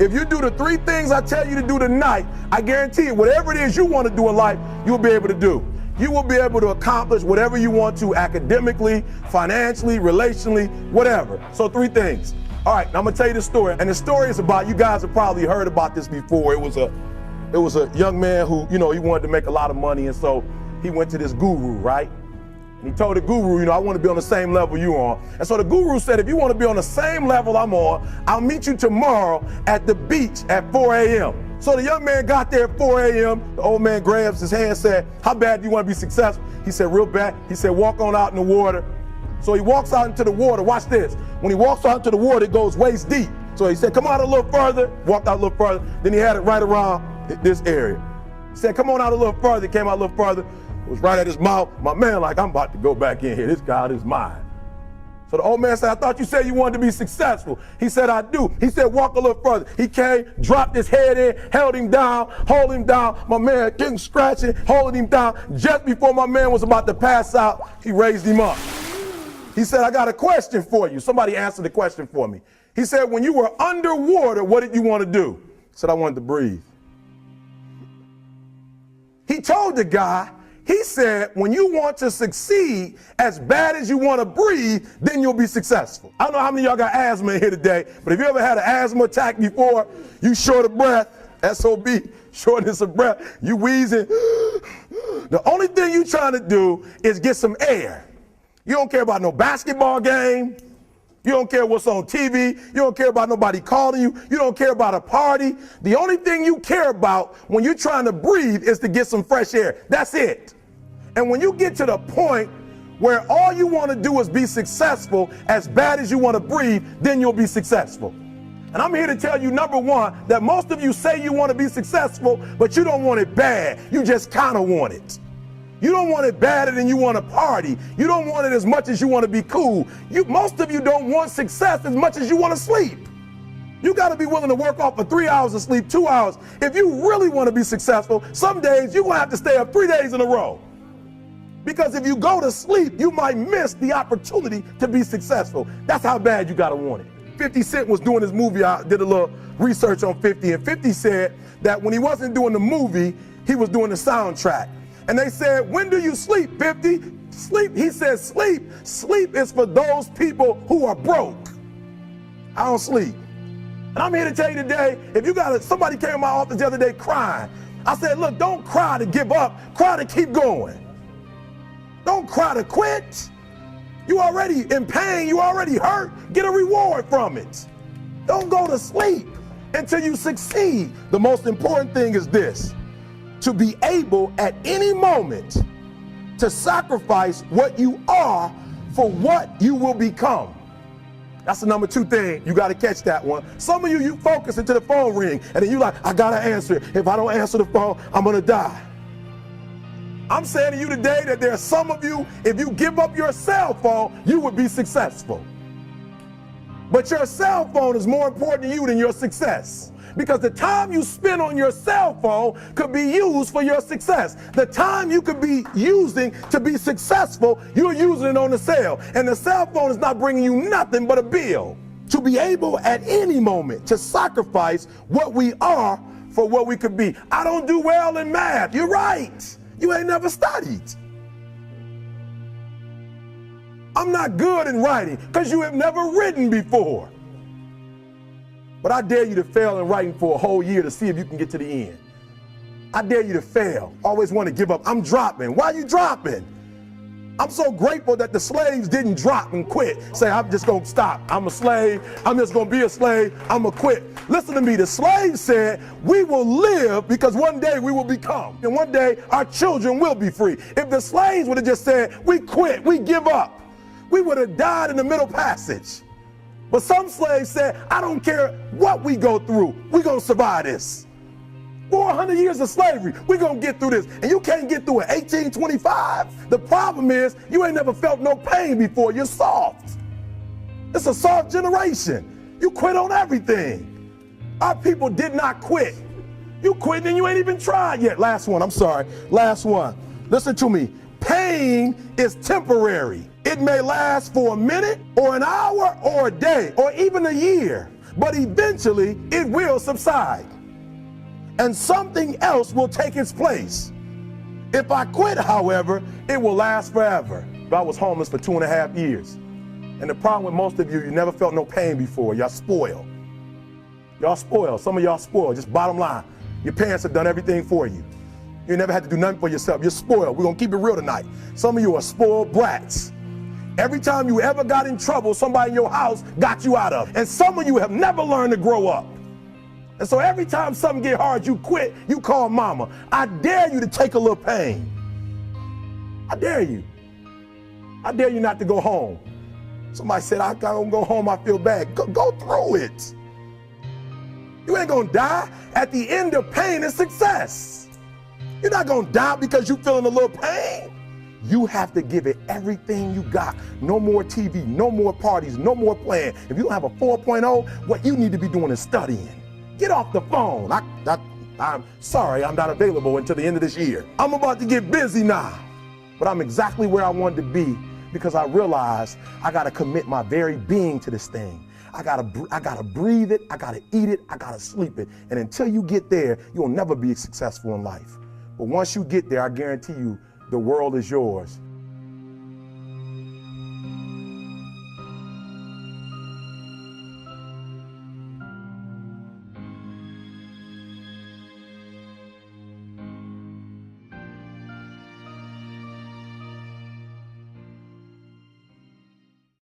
If you do the 3 things I tell you to do tonight, I guarantee it, whatever it is you want to do in life, you'll be able to do. You will be able to accomplish whatever you want to academically, financially, relationally, whatever. So 3 things. All right, now I'm gonna tell you the story. And the story is about, you guys have probably heard about this before. It was a young man who, he wanted to make a lot of money, and so he went to this guru, right? And he told the guru, I want to be on the same level you're on. And so the guru said, if you want to be on the same level I'm on, I'll meet you tomorrow at the beach at 4 a.m. So the young man got there at 4 a.m. The old man grabs his hand and said, how bad do you want to be successful? He said, real bad. He said, walk on out in the water. So he walks out into the water. Watch this. When he walks out into the water, it goes waist deep. So he said, come out a little further. Walked out a little further. Then he had it right around this area. He said, come on out a little further. He came out a little further. It was right at his mouth. My man, like, I'm about to go back in here. This God is mine. So the old man said, I thought you said you wanted to be successful. He said, I do. He said, walk a little further. He came, dropped his head in, held him down, hold him down. My man getting scratching, holding him down. Just before my man was about to pass out, he raised him up. He said, I got a question for you. Somebody answered the question for me. He said, when you were underwater, what did you want to do? He said, I wanted to breathe. He told the guy, he said, when you want to succeed as bad as you want to breathe, then you'll be successful. I don't know how many of y'all got asthma in here today, but if you ever had an asthma attack before, you short of breath, SOB, shortness of breath, you wheezing. The only thing you trying to do is get some air. You don't care about no basketball game. You don't care what's on TV. You don't care about nobody calling you. You don't care about a party. The only thing you care about when you're trying to breathe is to get some fresh air. That's it. And when you get to the point where all you want to do is be successful as bad as you want to breathe, then you'll be successful. And I'm here to tell you, number one, that most of you say you want to be successful, but you don't want it bad. You just kind of want it. You don't want it badder than you want to party. You don't want it as much as you want to be cool. Most of you don't want success as much as you want to sleep. You got to be willing to work off for 3 hours of sleep, 2 hours. If you really want to be successful, some days you're going to have to stay up 3 days in a row. Because if you go to sleep, you might miss the opportunity to be successful. That's how bad you got to want it. 50 Cent was doing his movie. I did a little research on 50, and 50 said that when he wasn't doing the movie, he was doing the soundtrack. And they said, when do you sleep, 50? Sleep. He said, sleep. Sleep is for those people who are broke. I don't sleep. And I'm here to tell you today, if you got somebody came to my office the other day crying. I said, look, don't cry to give up. Cry to keep going. Don't cry to quit. You already in pain. You already hurt. Get a reward from it. Don't go to sleep until you succeed. The most important thing is this. To be able at any moment to sacrifice what you are for what you will become. That's the number 2 thing. You got to catch that one. Some of you focus until the phone ring, and then you like, I got to answer it. If I don't answer the phone, I'm going to die. I'm saying to you today that there are some of you, if you give up your cell phone, you would be successful. But your cell phone is more important to you than your success. Because the time you spend on your cell phone could be used for your success. The time you could be using to be successful, you're using it on the cell. And the cell phone is not bringing you nothing but a bill. To be able at any moment to sacrifice what we are for what we could be. I don't do well in math. You're right. You ain't never studied. I'm not good in writing because you have never written before. But I dare you to fail in writing for a whole year to see if you can get to the end. I dare you to fail. Always want to give up. I'm dropping. Why are you dropping? I'm so grateful that the slaves didn't drop and quit. Say, I'm just going to stop. I'm a slave. I'm just going to be a slave. I'm going to quit. Listen to me. The slaves said, we will live because one day we will become. And one day our children will be free. If the slaves would have just said, we quit, we give up, we would have died in the Middle Passage. But some slaves said, I don't care what we go through, we're going to survive this. 400 years of slavery, we're going to get through this. And you can't get through it. 1825, the problem is you ain't never felt no pain before. You're soft. It's a soft generation. You quit on everything. Our people did not quit. You quit and you ain't even tried yet. Last one, I'm sorry. Last one. Listen to me. Pain is temporary. It may last for a minute or an hour or a day or even a year. but eventually it will subside. And something else will take its place. If I quit, however, it will last forever. I was homeless for 2.5 years. And the problem with most of you, you never felt no pain before. Y'all spoiled. Y'all spoiled. Some of y'all spoiled. Just bottom line. Your parents have done everything for you. You never had to do nothing for yourself. You're spoiled. We're going to keep it real tonight. Some of you are spoiled brats. Every time you ever got in trouble, somebody in your house got you out of it. And some of you have never learned to grow up. And so every time something get hard, you quit, you call mama. I dare you to take a little pain. I dare you. I dare you not to go home. Somebody said, I don't go home, I feel bad. Go through it. You ain't gonna die. At the end of pain is success. You're not gonna die because you feeling a little pain. You have to give it everything you got. No more TV, no more parties, no more playing. If you don't have a 4.0, what you need to be doing is studying. Get off the phone. I'm sorry, I'm not available until the end of this year. I'm about to get busy now, but I'm exactly where I wanted to be because I realized I gotta commit my very being to this thing. I gotta breathe it, I gotta eat it, I gotta sleep it. And until you get there, you'll never be successful in life. But once you get there, I guarantee you, the world is yours.